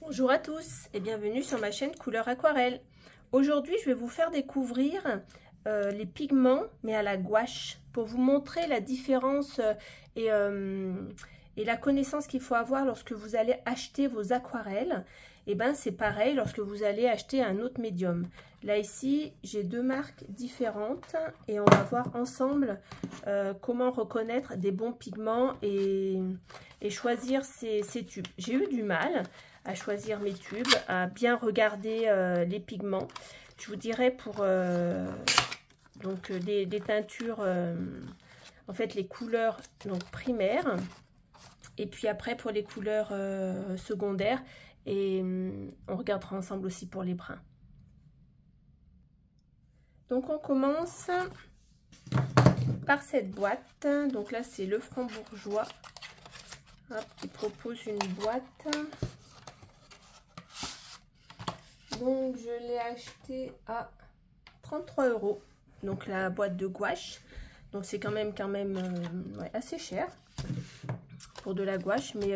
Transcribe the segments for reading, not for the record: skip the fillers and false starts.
Bonjour à tous et bienvenue sur ma chaîne Couleur Aquarelle. Aujourd'hui, je vais vous faire découvrir les pigments, mais à la gouache, pour vous montrer la différence et la connaissance qu'il faut avoir lorsque vous allez acheter vos aquarelles. Et ben c'est pareil lorsque vous allez acheter un autre médium. Là ici, j'ai deux marques différentes et on va voir ensemble comment reconnaître des bons pigments et choisir ces tubes. J'ai eu du mal à choisir mes tubes, à bien regarder les pigments. Je vous dirais pour donc des teintures, en fait les couleurs donc primaires, et puis après pour les couleurs secondaires, et on regardera ensemble aussi pour les bruns. Donc on commence par cette boîte. Donc là c'est le Franc-Bourgeois qui propose une boîte. Donc je l'ai acheté à 33 €. Donc la boîte de gouache. Donc c'est quand même ouais, assez cher pour de la gouache. Mais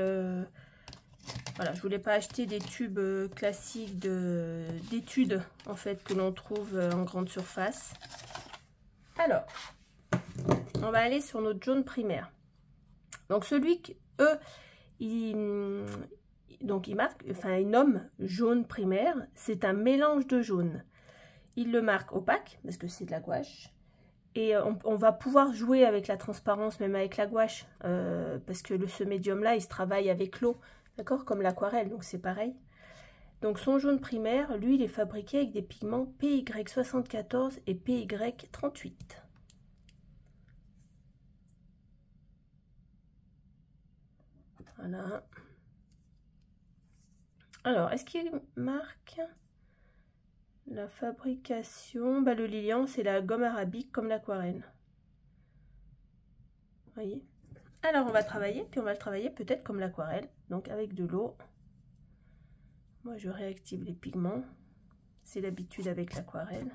voilà, je voulais pas acheter des tubes classiques d'études en fait que l'on trouve en grande surface. Alors, on va aller sur notre jaune primaire. Donc celui que il marque, enfin il nomme jaune primaire, c'est un mélange de jaune. Il le marque opaque parce que c'est de la gouache. Et on va pouvoir jouer avec la transparence, même avec la gouache, parce que ce médium-là, il se travaille avec l'eau, d'accord, comme l'aquarelle, donc c'est pareil. Donc son jaune primaire, lui, il est fabriqué avec des pigments PY74 et PY38. Voilà. Alors, est-ce qu'il marque la fabrication? Bah, le Lilian, c'est la gomme arabique comme l'aquarelle. Vous voyez? Alors, on va travailler, puis on va le travailler peut-être comme l'aquarelle, donc avec de l'eau. Moi, je réactive les pigments. C'est l'habitude avec l'aquarelle.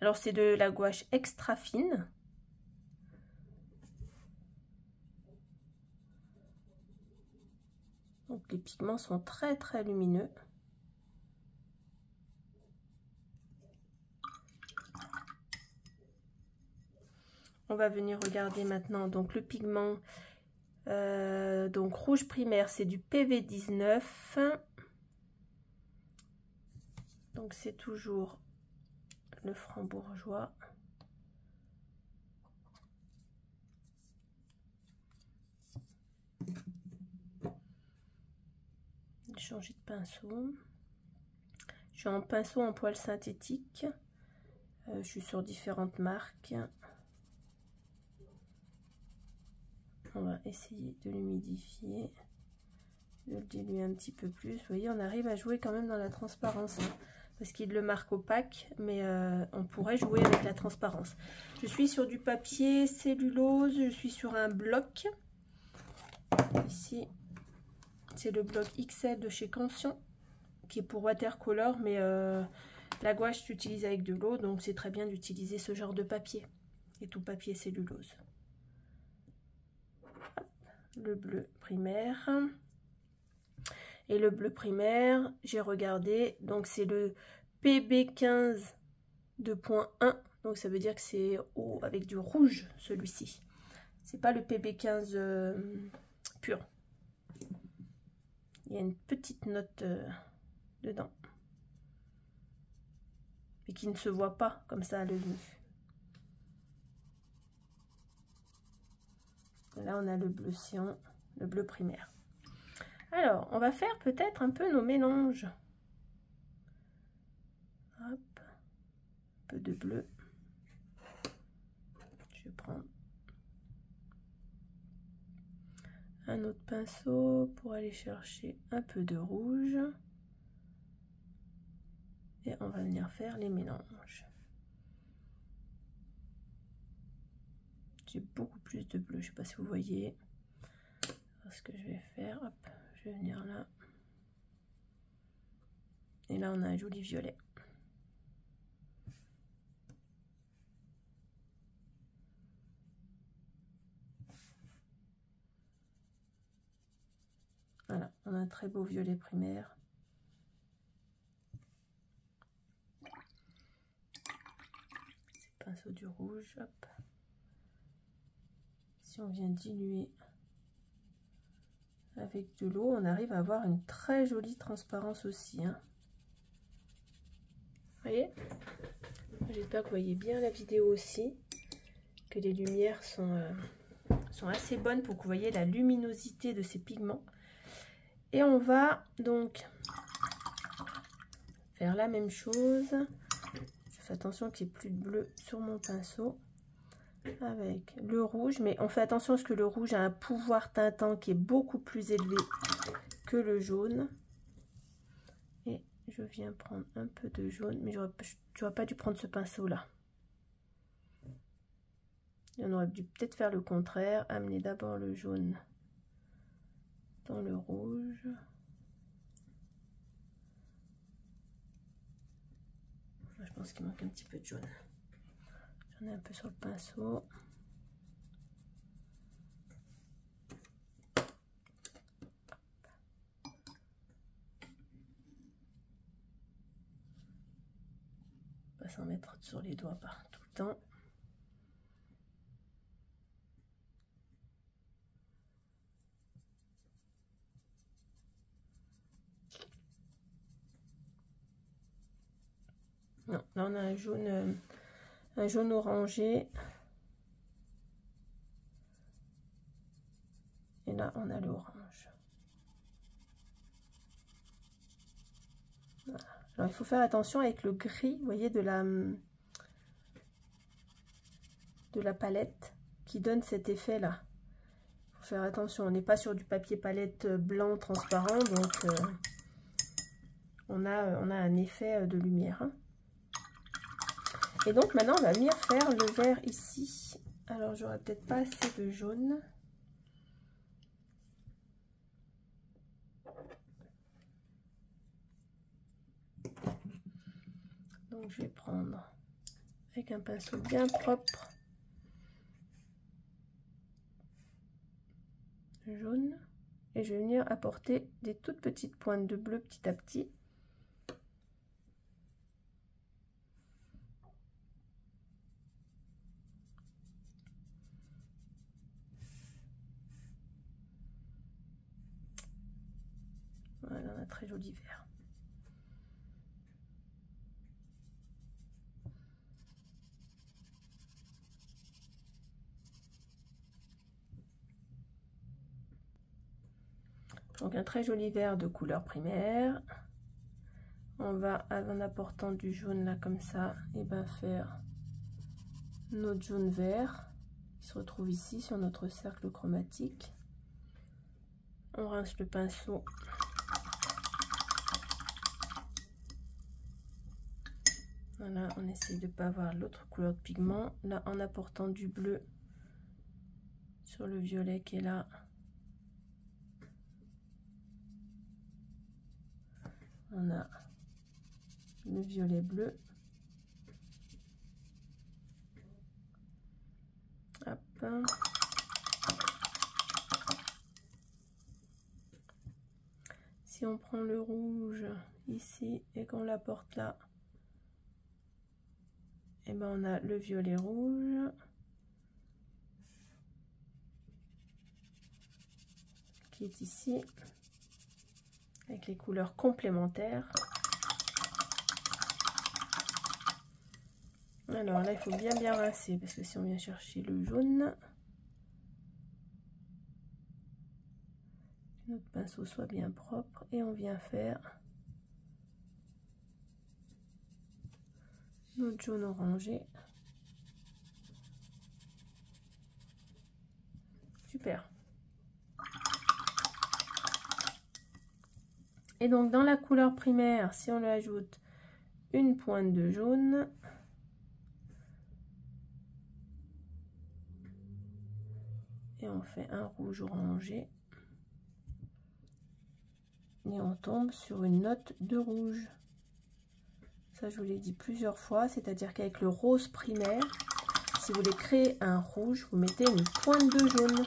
Alors, c'est de la gouache extra fine. Donc, les pigments sont très, très lumineux. On va venir regarder maintenant donc le pigment. Donc rouge primaire, c'est du PV19. Donc c'est toujours le Franc-Bourgeois. J'ai changé de pinceau. Je suis en pinceau en poil synthétique. Je suis sur différentes marques. On va essayer de l'humidifier, de le diluer un petit peu plus. Vous voyez, on arrive à jouer quand même dans la transparence, hein, parce qu'il le marque opaque, mais on pourrait jouer avec la transparence. Je suis sur du papier cellulose, je suis sur un bloc. Ici, c'est le bloc XL de chez Canson, qui est pour watercolor, mais la gouache s'utilise avec de l'eau, donc c'est très bien d'utiliser ce genre de papier, et tout papier cellulose. Le bleu primaire, et le bleu primaire, j'ai regardé, donc c'est le PB15 2.1, donc ça veut dire que c'est avec du rouge, celui-ci. C'est pas le PB15 pur. Il y a une petite note dedans, mais qui ne se voit pas comme ça à l'œil nu. Là, on a le bleu cyan, le bleu primaire. Alors, on va faire peut-être un peu nos mélanges. Hop, un peu de bleu. Je vais prendre un autre pinceau pour aller chercher un peu de rouge. Et on va venir faire les mélanges. J'ai beaucoup plus de bleu, je ne sais pas si vous voyez. Alors, ce que je vais faire, hop, je vais venir là. Et là, on a un joli violet. Voilà, on a un très beau violet primaire. Pinceau du rouge, hop. Si on vient diluer avec de l'eau, on arrive à avoir une très jolie transparence aussi, hein. Vous voyez? J'espère que vous voyez bien la vidéo aussi, que les lumières sont assez bonnes pour que vous voyez la luminosité de ces pigments. Et on va donc faire la même chose. Je fais attention qu'il n'y ait plus de bleu sur mon pinceau. Avec le rouge, mais on fait attention parce que le rouge a un pouvoir teintant qui est beaucoup plus élevé que le jaune. Et je viens prendre un peu de jaune, mais j'aurais pas dû prendre ce pinceau là. On aurait dû peut-être faire le contraire, amener d'abord le jaune dans le rouge. Je pense qu'il manque un petit peu de jaune. J'en ai un peu sur le pinceau. On va s'en mettre sur les doigts par tout le temps. Non, là on a un jaune orangé. Et là on a l'orange. Voilà. Alors il faut faire attention avec le gris, vous voyez, de la palette qui donne cet effet là. Il faut faire attention, on n'est pas sur du papier palette blanc transparent, donc on a un effet de lumière, hein. Et donc maintenant on va venir faire le vert ici. Alors j'aurais peut-être pas assez de jaune. Donc je vais prendre avec un pinceau bien propre jaune et je vais venir apporter des toutes petites pointes de bleu petit à petit. Voilà, on a un très joli vert. Donc un très joli vert de couleur primaire. On va, en apportant du jaune là comme ça, et ben faire notre jaune vert qui se retrouve ici sur notre cercle chromatique. On rince le pinceau. Voilà, on essaye de ne pas avoir l'autre couleur de pigment. Là, en apportant du bleu sur le violet qui est là. On a le violet bleu. Hop. Si on prend le rouge ici et qu'on l'apporte là, et ben on a le violet rouge qui est ici avec les couleurs complémentaires. Alors là il faut bien rincer parce que si on vient chercher le jaune, notre pinceau soit bien propre et on vient faire notre jaune orangé. Super. Et donc dans la couleur primaire, si on lui ajoute une pointe de jaune, et on fait un rouge orangé, et on tombe sur une note de rouge. Ça je vous l'ai dit plusieurs fois, c'est-à-dire qu'avec le rose primaire, si vous voulez créer un rouge, vous mettez une pointe de jaune.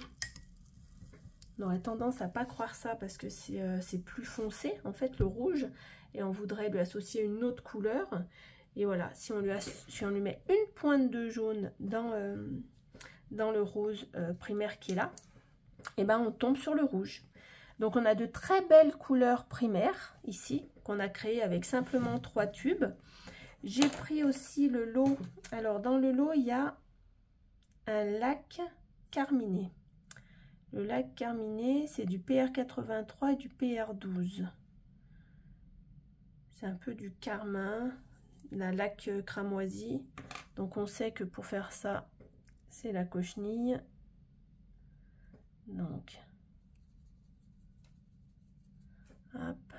On aurait tendance à pas croire ça parce que c'est plus foncé, en fait, le rouge. Et on voudrait lui associer une autre couleur. Et voilà, si on lui met une pointe de jaune dans le rose primaire qui est là, et ben on tombe sur le rouge. Donc on a de très belles couleurs primaires ici, qu'on a créées avec simplement 3 tubes. J'ai pris aussi le lot. Alors dans le lot, il y a un lac carminé. Le lac carminé, c'est du PR83 et du PR12. C'est un peu du carmin, la laque cramoisie. Donc on sait que pour faire ça, c'est la cochenille. Donc, hop,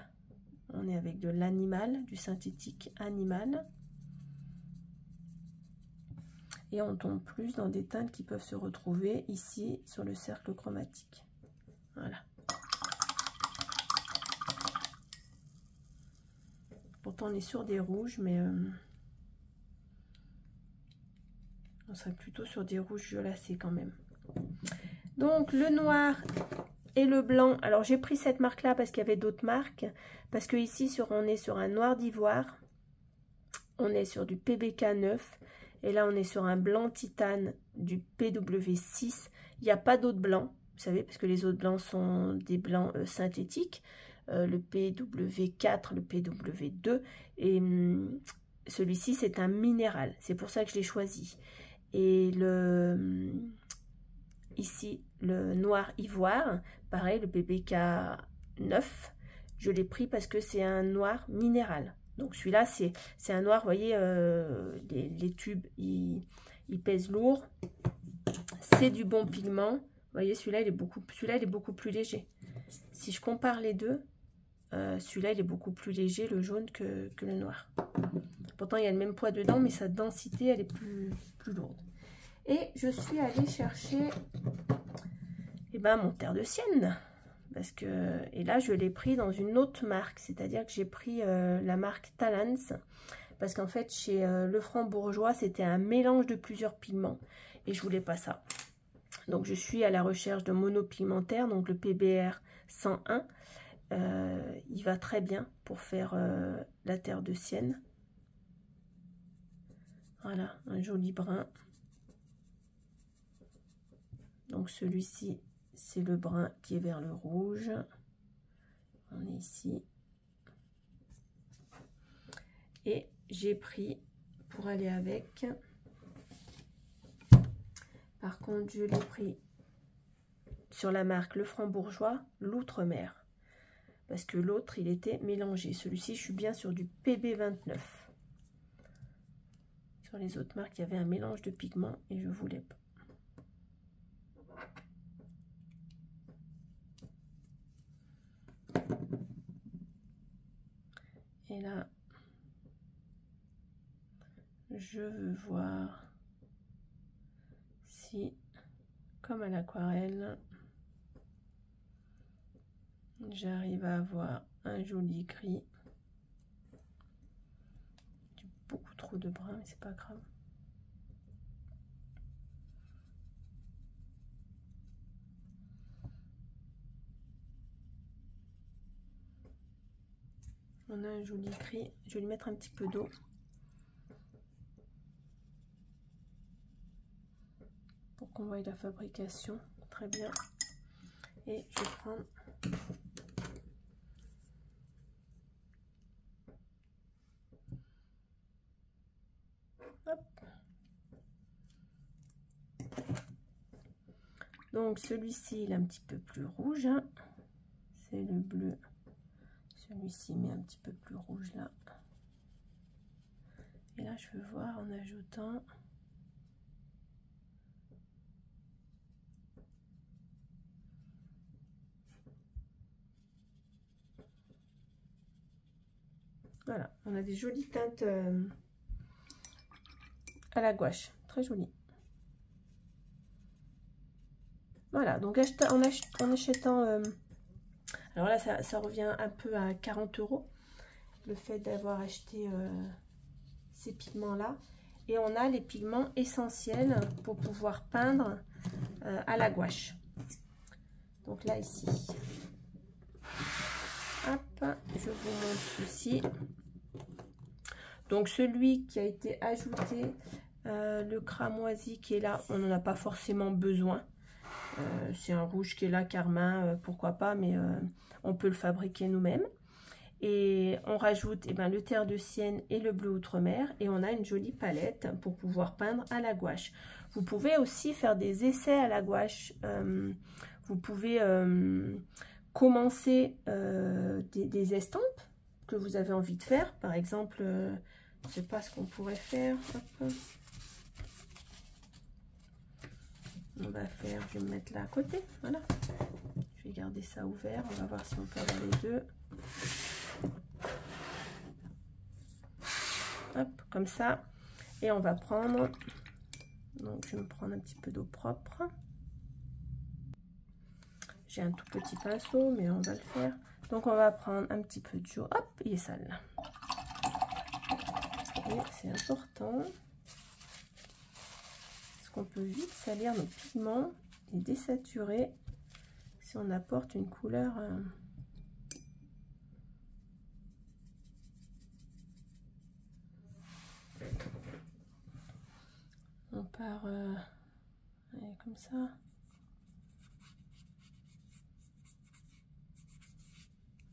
on est avec de l'animal, du synthétique animal. Et on tombe plus dans des teintes qui peuvent se retrouver ici sur le cercle chromatique. Voilà. Pourtant on est sur des rouges, mais on serait plutôt sur des rouges violacés quand même. Donc le noir et le blanc. Alors j'ai pris cette marque là parce qu'il y avait d'autres marques. Parce que ici on est sur un noir d'ivoire. On est sur du PBK 9. Et là on est sur un blanc titane du PW6. Il n'y a pas d'autres blancs. Vous savez, parce que les autres blancs sont des blancs synthétiques. Le PW4, le PW2. Et celui-ci c'est un minéral. C'est pour ça que je l'ai choisi. Et ici, le noir ivoire, pareil, le PBK 9, je l'ai pris parce que c'est un noir minéral. Donc celui-là, c'est un noir, vous voyez, les tubes, ils pèsent lourd. C'est du bon pigment. Vous voyez, celui-là, il est beaucoup plus léger. Si je compare les deux, celui-là, il est beaucoup plus léger, le jaune, que le noir. Pourtant, il y a le même poids dedans, mais sa densité, elle est plus lourde. Et je suis allée chercher mon terre de sienne. Parce que, et là, je l'ai pris dans une autre marque. C'est-à-dire que j'ai pris la marque Talens. Parce qu'en fait, chez Lefranc-Bourgeois, c'était un mélange de plusieurs pigments. Et je voulais pas ça. Donc, je suis à la recherche de monopigmentaire. Donc, le PBR 101. Il va très bien pour faire la terre de sienne. Voilà, un joli brun. Donc celui-ci, c'est le brun qui est vers le rouge. On est ici. Et j'ai pris, pour aller avec, par contre, je l'ai pris sur la marque Lefranc-Bourgeois, l'Outre-mer. Parce que l'autre, il était mélangé. Celui-ci, je suis bien sur du PB29. Sur les autres marques, il y avait un mélange de pigments et je voulais pas. Et là, je veux voir si, comme à l'aquarelle, j'arrive à avoir un joli gris. Beaucoup trop de brun, mais c'est pas grave. On a un joli gris. Je vais lui mettre un petit peu d'eau. Pour qu'on voie la fabrication. Très bien. Et je vais prendre hop. Donc celui-ci, il est un petit peu plus rouge. Hein. C'est le bleu. Celui-ci met un petit peu plus rouge là. Et là, je veux voir en ajoutant voilà, on a des jolies teintes à la gouache, très jolies. Voilà, donc en achetant, alors là ça revient un peu à 40 €, le fait d'avoir acheté ces pigments là. Et on a les pigments essentiels pour pouvoir peindre à la gouache. Donc là, ici. Hop, je vous montre ceci. Donc celui qui a été ajouté, le cramoisi qui est là, on n'en a pas forcément besoin. C'est un rouge qui est là, carmin, pourquoi pas, mais on peut le fabriquer nous-mêmes. Et on rajoute le terre de Sienne et le bleu outre-mer, et on a une jolie palette pour pouvoir peindre à la gouache. Vous pouvez aussi faire des essais à la gouache. Vous pouvez commencer des estampes que vous avez envie de faire. Par exemple, je ne sais pas ce qu'on pourrait faire. Hop. On va faire, je vais me mettre là à côté. Voilà. Je vais garder ça ouvert. On va voir si on peut avoir les deux. Hop, comme ça. Et on va prendre, donc je vais me prendre un petit peu d'eau propre. J'ai un tout petit pinceau, mais on va le faire. Donc on va prendre un petit peu de jaune. Hop, il est sale. Et c'est important. Parce qu'on peut vite salir nos pigments et désaturer si on apporte une couleur. On part comme ça.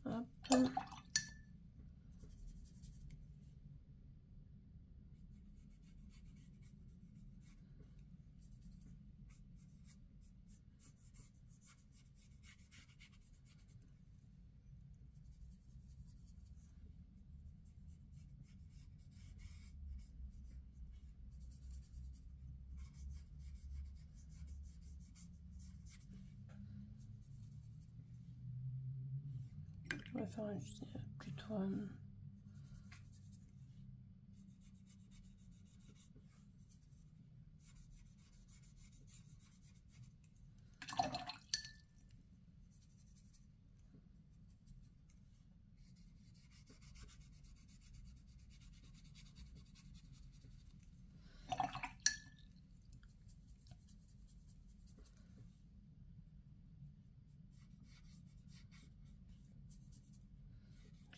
Hop. On va faire plutôt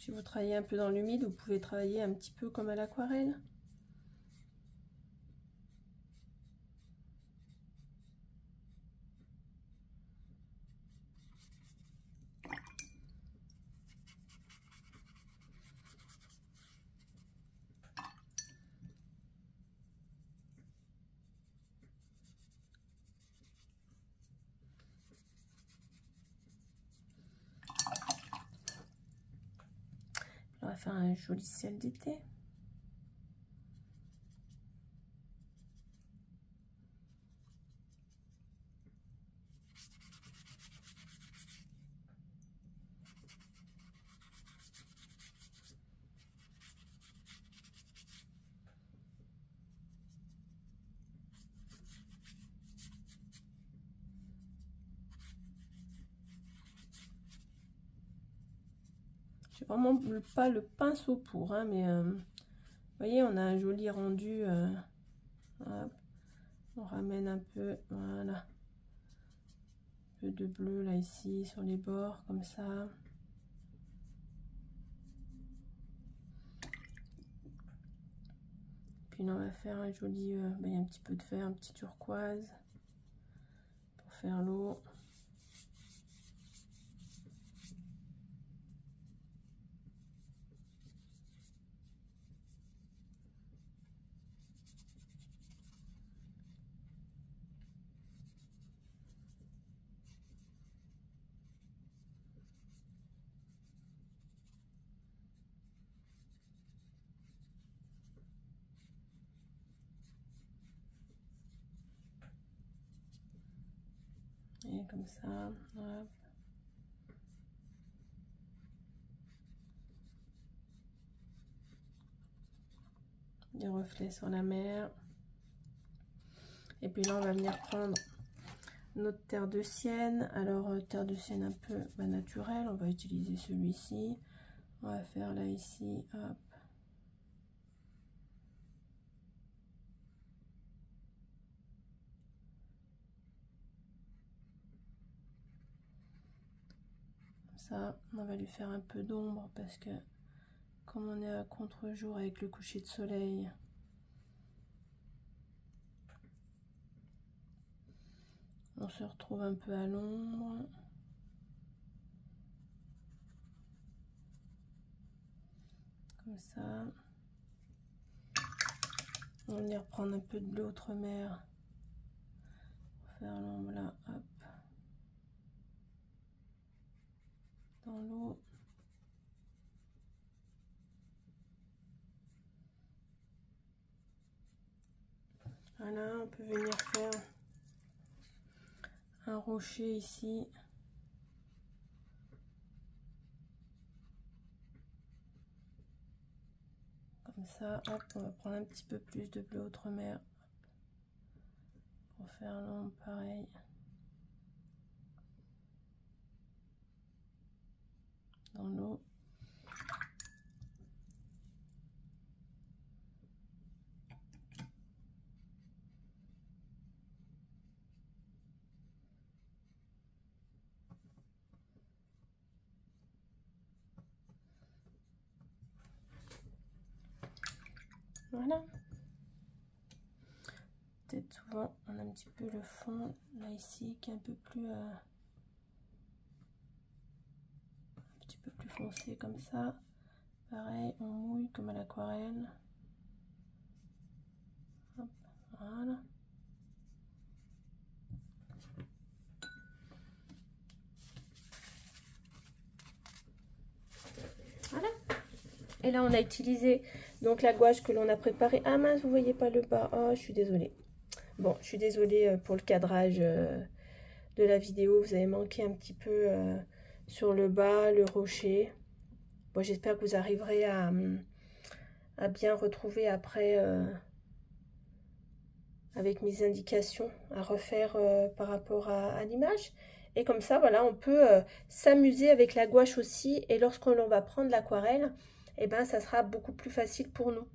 si vous travaillez un peu dans l'humide, vous pouvez travailler un petit peu comme à l'aquarelle. On va faire un joli ciel d'été. J'ai vraiment pas le pinceau pour, hein, mais vous voyez, on a un joli rendu. Hop. On ramène un peu, voilà, un peu de bleu là ici sur les bords comme ça. Puis là on va faire un joli, il y a un petit peu de vert, un petit turquoise pour faire l'eau. Et comme ça, hop. Des reflets sur la mer. Et puis là, on va venir prendre notre terre de Sienne. Alors, terre de Sienne un peu naturelle. On va utiliser celui-ci. On va faire là, ici, hop. ça, on va lui faire un peu d'ombre parce que comme on est à contre-jour avec le coucher de soleil, on se retrouve un peu à l'ombre. Comme ça. On va venir prendre un peu de bleu outre-mer pour faire l'ombre là, hop, dans l'eau. Voilà, on peut venir faire un rocher ici. Comme ça, hop, on va prendre un petit peu plus de bleu outre-mer pour faire l'ombre pareil. Dans l'eau. Voilà. Peut-être souvent on a un petit peu le fond là ici qui est un petit peu plus foncé comme ça. Pareil, on mouille comme à l'aquarelle. Voilà. Voilà. Et là on a utilisé donc la gouache que l'on a préparée. Ah mince, vous voyez pas le bas. Oh, je suis désolée. Bon, je suis désolée pour le cadrage de la vidéo. Vous avez manqué un petit peu sur le bas, le rocher. Bon, j'espère que vous arriverez à bien retrouver après avec mes indications, à refaire par rapport à l'image. Et comme ça, voilà, on peut s'amuser avec la gouache aussi. Et lorsqu'on va prendre l'aquarelle, eh ben, ça sera beaucoup plus facile pour nous.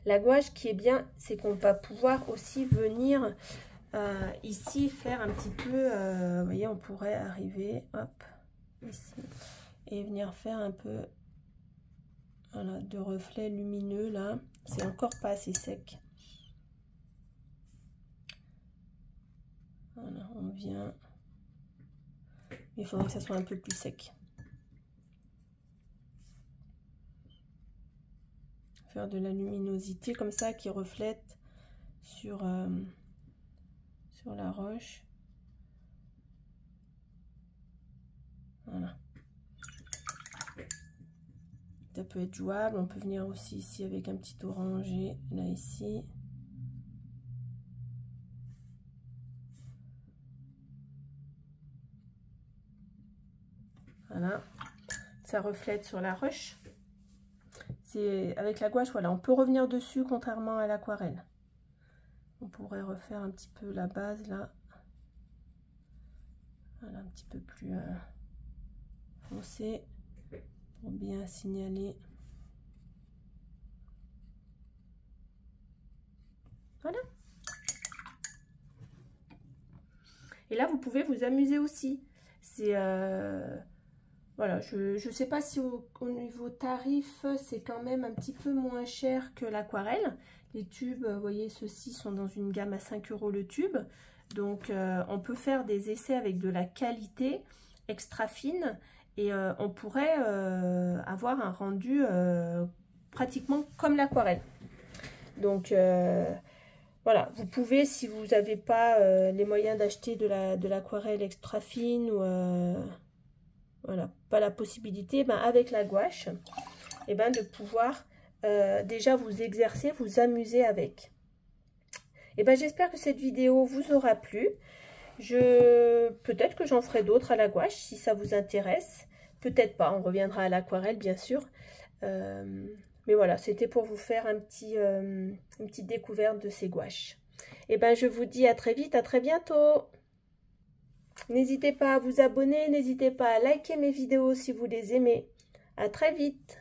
La gouache qui est bien, c'est qu'on va pouvoir aussi venir ici faire un petit peu, vous voyez, on pourrait arriver, hop, ici, et venir faire un peu, voilà, de reflets lumineux là. C'est encore pas assez sec. Voilà, on vient. Il faudrait que ça soit un peu plus sec. Faire de la luminosité comme ça qui reflète sur la roche. Voilà. Ça peut être jouable. On peut venir aussi ici avec un petit orangé, là ici. Voilà. Ça reflète sur la roche. C'est avec la gouache, voilà, on peut revenir dessus contrairement à l'aquarelle. On pourrait refaire un petit peu la base là. Voilà, un petit peu plus foncé pour bien signaler. Voilà. Et là, vous pouvez vous amuser aussi. C'est voilà, je sais pas si au niveau tarif, c'est quand même un petit peu moins cher que l'aquarelle. Les tubes, vous voyez, ceux-ci sont dans une gamme à 5 € le tube. Donc, on peut faire des essais avec de la qualité extra fine. Et on pourrait avoir un rendu pratiquement comme l'aquarelle. Donc, voilà, vous pouvez, si vous n'avez pas les moyens d'acheter de l'aquarelle extra fine ou... voilà, pas la possibilité, ben avec la gouache, et ben de pouvoir déjà vous exercer, vous amuser avec. Et ben j'espère que cette vidéo vous aura plu. Peut-être que j'en ferai d'autres à la gouache si ça vous intéresse. Peut-être pas, on reviendra à l'aquarelle bien sûr. Mais voilà, c'était pour vous faire une petite découverte de ces gouaches. Et ben je vous dis à très vite, à très bientôt. N'hésitez pas à vous abonner, n'hésitez pas à liker mes vidéos si vous les aimez. À très vite.